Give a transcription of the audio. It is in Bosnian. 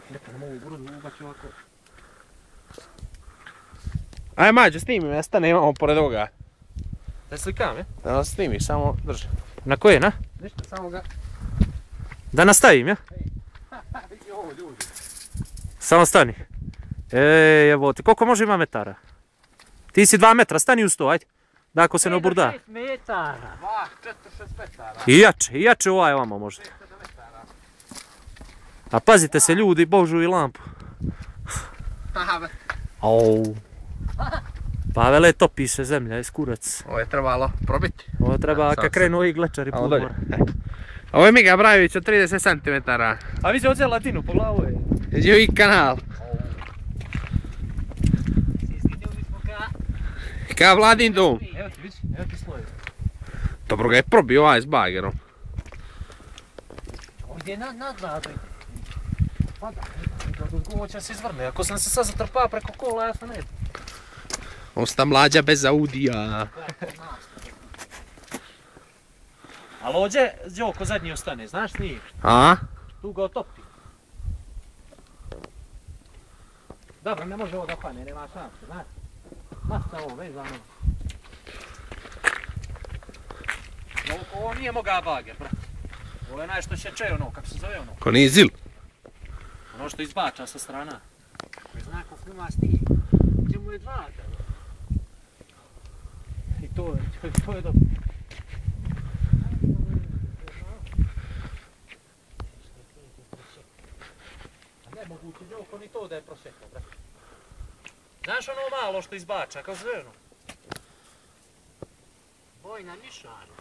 Neka nam ovu grudu ubaći ovako. Aj mađo, snimi me, stane imamo pored ovoga. Da slikam, je? Da snimi, samo drži. Na koje, na? Ništa, samo ga... Da nastavim, ja? Vidi ovo, ljudi. Samo stani. Evo ti, koliko može ima metara? Ti si 2 metra, stani uz to, ajde. Da ako se ne oburda. 6 metara. 2, 4, 6 metara. I jače ovaj ovamo možda. A pazite se ljudi, božu i lampu. Au. Pa vele, topi se zemlja, iskurac. Ovo je trebalo probiti. Ovo treba kad krenu ovi glečari pulmora. Ovo je Miga Brajović od 30 cm. A vi se odzeli latinu po glavu je. Živi kanal. Ka Vladin dom. Evo ti, vidi, evo ti sloj. Dobro ga je probio ovaj s bagerom. Ovdje je nadlado. Pada, ovo će se izvrne. Ako sam se sad zatrpao preko kola, ja sam ne. Osta mlađa bez Audija. Ali ovdje Đoko zadnji ostane, znaš nije? A? Tu ga otopi. Dobro, ne može ovo da pane, nema šanse, znaš? Masta ovo, vezano. Ovo nije moga bager, brate. Ovo je nešto šeče ono, kako se zove ono? Konizil. Ono što izbača sa strana. Zna koliko ima stih. Gdje mu je 2. I to je dobro. A ne moguće Đoko ni to da je prošekao, brate. Znaš ono malo što izbača, kao zve ono? Bojna nišana.